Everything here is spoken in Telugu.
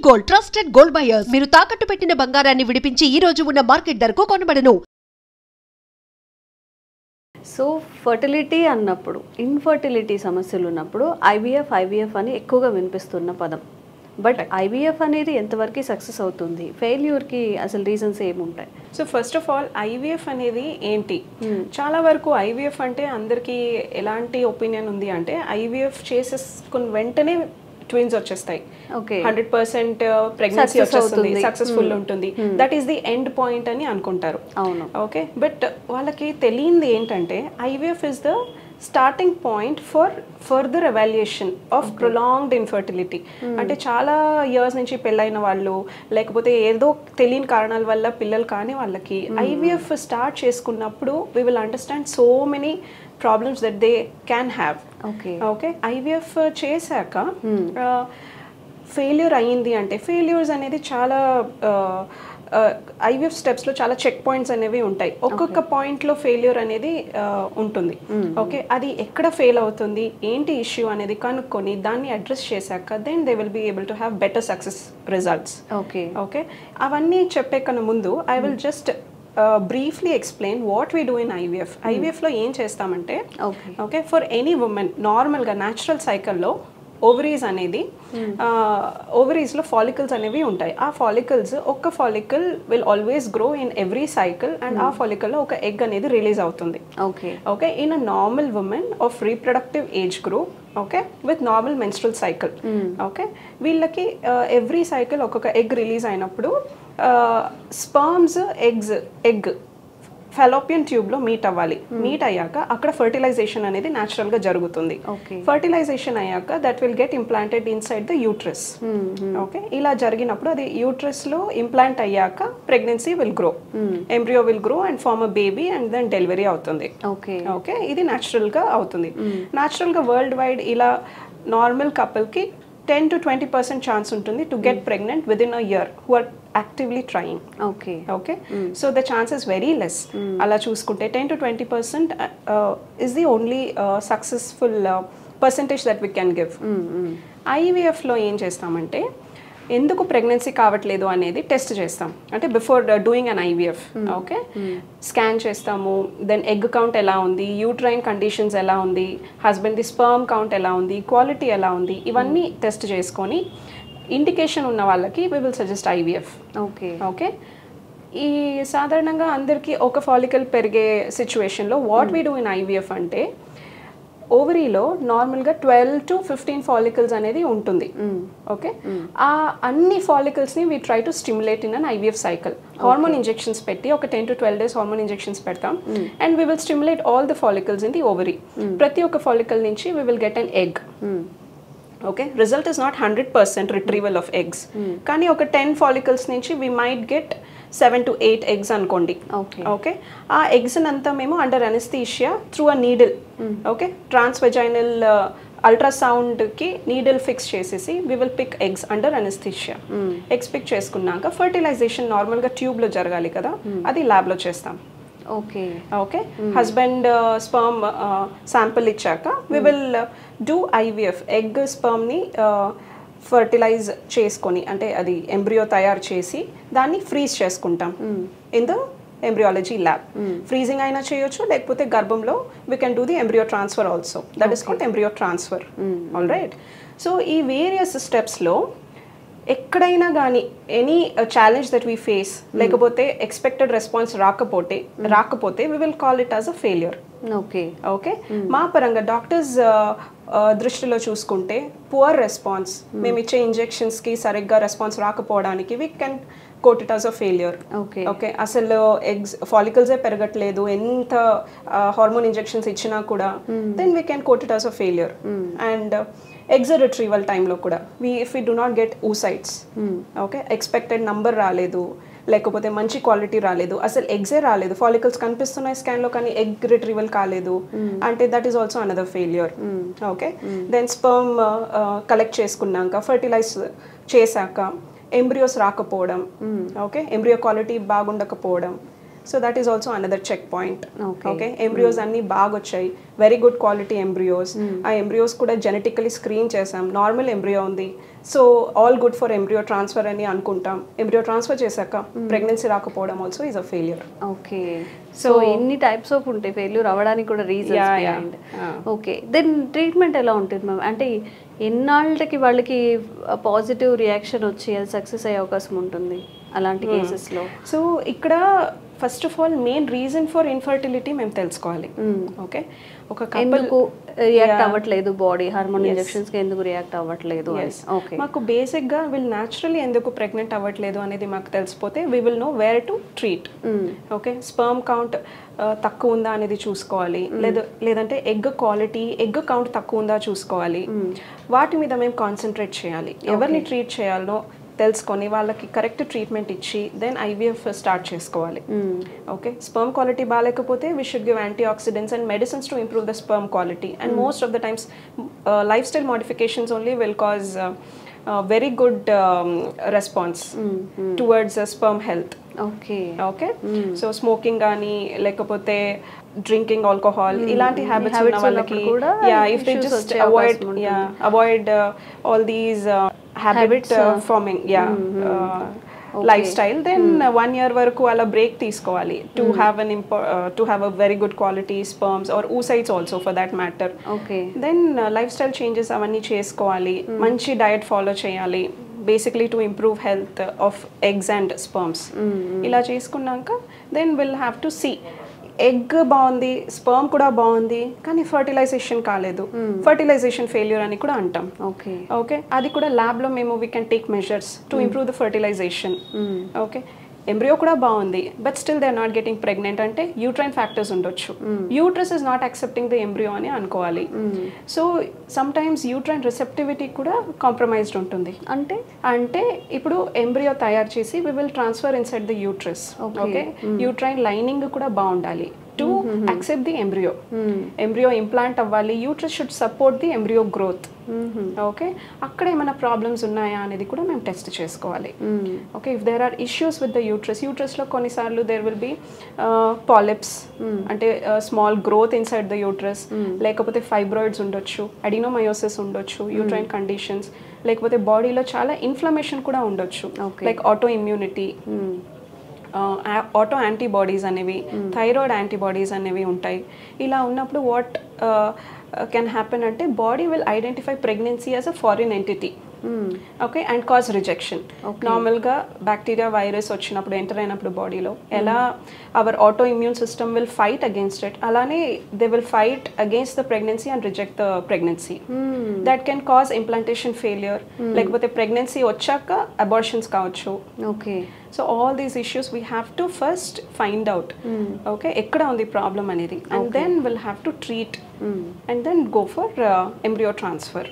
గోల్డ్ ట్రస్టెడ్ గోల్డ్ బయర్స్ మీరు తాకట్టు పెట్టిన బంగారాన్ని విడిపించి ఈ రోజు ఉన్న మార్కెట్ ధరకు కొనబడను. సో ఫర్టిలిటీ అన్నప్పుడు ఇన్ఫర్టిలిటీ సమస్యలు ఉన్నప్పుడు ఐవీఎఫ్ అని ఎక్కువగా వినిపిస్తున్న పదం. బట్ ఐవీఎఫ్ అనేది ఎంతవరకు సక్సెస్ అవుతుంది, ఫెయిల్యూర్కి అసలు రీజన్స్ ఏముంటాయి? So first of all IVF అనేది ఏంటి? చాలా వరకు ఐవీఎఫ్ అంటే అందరికీ ఎలాంటి ఒపీనియన్ ఉంది అంటే ఐవీఎఫ్ చేసేసుకుని వెంటనే ట్విన్స్ వచ్చేస్తాయి, 100% ప్రెగ్నెన్సీ వచ్చేస్తుంది, సక్సెస్ఫుల్ ఉంటుంది, that is the end point అని అనుకుంటారు. అవును, ఓకే. బట్ వాళ్ళకి తెలియంది ఏంటంటే IVF is the starting point for further evaluation of prolonged infertility. అంటే చాలా ఇయర్స్ నుంచి పెళ్ళైన వాళ్ళు, లేకపోతే ఏదో తెలియని కారణాల వల్ల పిల్లలు కాని వాళ్ళకి ఐవీఎఫ్ స్టార్ట్ చేసుకున్నప్పుడు we will understand so many problems that they can have. Okay. IVF చేశాక ఫెయిల్యూర్ అయ్యింది అంటే, ఫెయిల్యూర్స్ అనేది చాలా ఐవీఎఫ్ స్టెప్స్లో చాలా చెక్ పాయింట్స్ అనేవి ఉంటాయి. ఒక్కొక్క పాయింట్లో ఫెయిల్యూర్ అనేది ఉంటుంది. ఓకే. అది ఎక్కడ ఫెయిల్ అవుతుంది, ఏంటి ఇష్యూ అనేది కనుక్కొని దాన్ని అడ్రస్ చేశాక then they will be able to have better success results. Okay. Okay. అవన్నీ చెప్పే కన్నా ముందు I will just briefly explain what we do in IVF. ఐవీఎఫ్లో ఏం చేస్తామంటే, ఓకే, ఫర్ ఎనీ ఉమెన్ నార్మల్గా న్యాచురల్ సైకిల్లో ఓవరీస్ అనేది ఓవరీస్లో ఫాలికల్స్ అనేవి ఉంటాయి. ఆ ఫాలికల్స్ ఒక్క follicle will always grow in every cycle and ఆ ఫాలికల్లో ఒక ఎగ్ అనేది రిలీజ్ అవుతుంది. Okay. In a normal women of reproductive age group, okay, with normal menstrual cycle, okay, వీళ్ళకి ఎవ్రీ సైకిల్ ఒక్కొక్క ఎగ్ రిలీజ్ అయినప్పుడు స్పర్మ్స్ ఎగ్ ఫెలోపియన్ ట్యూబ్లో మీట్ అవ్వాలి. మీట్ అయ్యాక అక్కడ ఫర్టిలైజేషన్ అనేది న్యాచురల్గా జరుగుతుంది. ఫర్టిలైజేషన్ అయ్యాక that will get implanted inside the uterus. Okay. ఇలా జరిగినప్పుడు అది యూట్రస్లో ఇంప్లాంట్ అయ్యాక pregnancy will grow, embryo will grow and form a baby and then delivery అవుతుంది. ఓకే. ఇది న్యాచురల్గా అవుతుంది. న్యాచురల్గా వరల్డ్ వైడ్ ఇలా నార్మల్ కపుల్కి 10 to 20% ఛాన్స్ ఉంటుంది to get pregnant with in a year who are actively trying. Okay. So the chance is very less. అలా చూసుకుంటే 10 to 20% is the only successful percentage that we can give. ఐవీఎఫ్లో ఏం చేస్తామంటే, ఎందుకు ప్రెగ్నెన్సీ కావట్లేదు అనేది టెస్ట్ చేస్తాం. అంటే before doing an IVF, okay, scan చేస్తాము. దెన్ ఎగ్ కౌంట్ ఎలా ఉంది, యూట్రైన్ కండిషన్స్ ఎలా ఉంది, హస్బెండ్ ది స్పర్మ్ కౌంట్ ఎలా ఉంది, క్వాలిటీ ఎలా ఉంది, ఇవన్నీ టెస్ట్ చేసుకొని ఇండికేషన్ ఉన్న వాళ్ళకి we will suggest IVF. Okay. ఈ సాధారణంగా అందరికీ ఒక ఫాలికల్ పెరిగే సిచ్యువేషన్లో what we do in IVF అంటే, ఓవరీలో నార్మల్గా 12 to 15 ఫాలికల్స్ అనేది ఉంటుంది. ఓకే. ఆ అన్ని ఫాలికల్స్ని we try to stimulate in an IVF cycle. Hormone injections పెట్టి ఒక 10 to 12 days హార్మోన్ ఇంజెక్షన్స్ పెడతాం and we will stimulate all the follicles in the ovary. ప్రతి ఒక్క ఫాలికల్ నుంచి we will get an egg. Okay. Result is not 100% retrieval of eggs, కానీ ఒక 10 ఫాలికల్స్ నుంచి we might get 7 to 8 eggs అనుకోండి. ఓకే. ఆ ఎగ్స్ అంతా మేము under anaesthesia through a needle, okay, transvaginal అల్ట్రాసౌండ్కి నీడిల్ ఫిక్స్ చేసేసి we will pick eggs under anaesthesia. Eggs pick చేసుకున్నాక ఫర్టిలైజేషన్ నార్మల్గా ట్యూబ్లో జరగాలి కదా, అది ల్యాబ్లో చేస్తాం. ఓకే. హస్బెండ్ స్పర్మ్ శాంపుల్ ఇచ్చాక we will do IVF. Egg స్పర్మ్ని ఫర్టిలైజ్ చేసుకొని, అంటే అది ఎంబ్రియో తయారు చేసి దాన్ని ఫ్రీజ్ చేసుకుంటాం in the embryology lab. Freezing అయినా చేయొచ్చు, లేకపోతే గర్భంలో we can do the embryo transfer also, that is called embryo transfer. All right. So ఈ వేరియస్ స్టెప్స్లో ఎక్కడైనా కానీ any challenge that we face, లేకపోతే ఎక్స్పెక్టెడ్ రెస్పాన్స్ రాకపోతే we will call it as a failure. Okay. మా పరంగా డాక్టర్స్ దృష్టిలో చూసుకుంటే పువర్ రెస్పాన్స్, మేము ఇచ్చే ఇంజెక్షన్స్కి సరిగ్గా రెస్పాన్స్ రాకపోవడానికి we can quote it as a failure. Okay. అసలు ఎగ్స్ ఫాలికల్సే పెరగట్లేదు, ఎంత హార్మోన్ ఇంజెక్షన్స్ ఇచ్చినా కూడా, then we can quote it as a failure. And eggs retrieval టైంలో కూడా if we do not get oocytes, okay, expected number రాలేదు, లేకపోతే మంచి క్వాలిటీ రాలేదు, అసలు ఎగ్సే రాలేదు, ఫాలికల్స్ కనిపిస్తున్నాయి స్కాన్లో కానీ ఎగ్ రిట్రీవల్ కాలేదు అంటే that is also another failure. Okay. Then sperm collect చేసుకున్నాక ఫర్టిలైజ్ చేశాక ఎంబ్రియోస్ రాకపోవడం, ఓకే, ఎంబ్రియో క్వాలిటీ బాగుండకపోవడం, so that is also another check point. Okay. Okay, embryos అన్ని బాగా వచ్చాయి, వెరీ గుడ్ క్వాలిటీ ఎంబ్రియోస్. ఆ ఎంబ్రియోస్ కూడా జెనెటికలీ స్క్రీన్ చేసాం, నార్మల్ ఎంబ్రియో ఉంది, so all good for embryo transfer అని అనుకుంటాం. ఎంబ్రియో ట్రాన్స్ఫర్ చేశాక ప్రెగ్నెన్సీ రాకపోవడం also is a failure. Okay, so ఎన్ని టైప్స్ ఆఫ్ ఉంటాయి ఫెయిల్యూర్ అవ్వడానికి కూడా రీజన్స్. ఓకే, దెన్ ట్రీట్మెంట్ ఎలా ఉంటుంది మ్యామ్? అంటే ఎన్నాళ్ళకి వాళ్ళకి పాజిటివ్ రియాక్షన్ వచ్చి అది సక్సెస్ అయ్యే అవకాశం ఉంటుంది అలాంటి కేసెస్లో? సో ఇక్కడ first of all main reason for infertility మేము తెలుసుకోవాలి. ఓకే, ఒక ఎందుకు రియాక్ట్ అవ్వట్లేదు బాడీ హార్మోన్ ఇంజెక్షన్స్ కి, ఎందుకు రియాక్ట్ అవ్వట్లేదు? ఓకే, మాకు బేసిక్ గా వీళ్ళు న్యాచురల్లీ ఎందుకు ప్రెగ్నెంట్ అవ్వట్లేదు అనేది మాకు తెలిసిపోతే we will know where to treat. Okay, sperm count తక్కువ ఉందా అనేది చూసుకోవాలి, లేదంటే ఎగ్ క్వాలిటీ, ఎగ్ కౌంట్ తక్కువ ఉందా చూసుకోవాలి. వాటి మీద మేము కాన్సన్ట్రేట్ చేయాలి. ఎవరిని ట్రీట్ చేయాలో తెలుసుకొని వాళ్ళకి కరెక్ట్ ట్రీట్మెంట్ ఇచ్చి దెన్ ఐవీఎఫ్ స్టార్ట్ చేసుకోవాలి. ఓకే, స్పర్మ్ క్వాలిటీ బాగాలేకపోతే we should give antioxidants and medicines to improve the sperm quality. And most of the times lifestyle modifications only will cause very good response towards sperm health. Okay okay, so smoking కానీ లేకపోతే డ్రింకింగ్ ఆల్కహాల్ ఇలాంటి హ్యాబిట్స్ ఉన్న వాళ్ళకి, if they just avoid all these habit forming lifestyle, then 1 year వరకు అలా బ్రేక్ తీసుకోవాలి to have a very good quality sperms or oocytes also for that matter. Okay, then lifestyle changes అవన్నీ చేసుకోవాలి, మంచి డయట్ ఫాలో చేయాలి, basically to improve health of eggs and sperms. ఇలా చేసుకున్నాక then will have to see egg బాగుంది, స్పర్మ్ కూడా బాగుంది, కానీ ఫర్టిలైజేషన్ కాలేదు, ఫర్టిలైజేషన్ ఫెయిల్యూర్ అని కూడా అంటాం. ఓకే ఓకే, అది కూడా ల్యాబ్లో మేము we can take measures to improve the fertilization. Okay, embryo కూడా బాగుంది but still they are not getting pregnant అంటే యూట్రైన్ ఫ్యాక్టర్స్ ఉండొచ్చు. Uterus is not accepting the embryo అని అనుకోవాలి. So sometimes uterine receptivity కూడా కాంప్రమైజ్డ్ ఉంటుంది. అంటే ఇప్పుడు ఎంబ్రియో తయారు చేసి we will transfer inside the uterus. Okay, uterine lining కూడా బాగుండాలి to accept the embryo. Embryo implant అవ్వాలి, uterus should support the embryo growth. Okay, అక్కడ ఏమైనా ప్రాబ్లమ్స్ ఉన్నాయా అనేది కూడా మేము టెస్ట్ చేసుకోవాలి. Okay, if there are issues with the యూట్రస్లో కొన్నిసార్లు దేర్ విల్ బి పాలిప్స్, అంటే small growth inside the uterus, లేకపోతే ఫైబ్రాయిడ్స్ ఉండొచ్చు, అడినోమయోసిస్ ఉండొచ్చు, యూట్రైన్ కండిషన్స్, లేకపోతే బాడీలో చాలా ఇన్ఫ్లమేషన్ కూడా ఉండొచ్చు, like auto immunity, auto antibodies అనేవి, థైరాయిడ్ యాంటీబాడీస్ అనేవి ఉంటాయి. ఇలా ఉన్నప్పుడు వాట్ కెన్ హ్యాపెన్ అంటే body will identify pregnancy as a foreign entity. Okay, and cause rejection. నార్మల్గా బ్యాక్టీరియా వైరస్ వచ్చినప్పుడు ఎంటర్ అయినప్పుడు బాడీలో ఎలా our auto immune system will fight against it, అలానే they will fight against the pregnancy and reject the pregnancy. That can cause implantation failure, లేకపోతే ప్రెగ్నెన్సీ వచ్చాక అబార్షన్స్ కావచ్చు. Okay, so all these issues we have to first find out. Okay, ఎక్కడ ఉంది ప్రాబ్లం అనేది, and then will have to treat and then go for embryo transfer.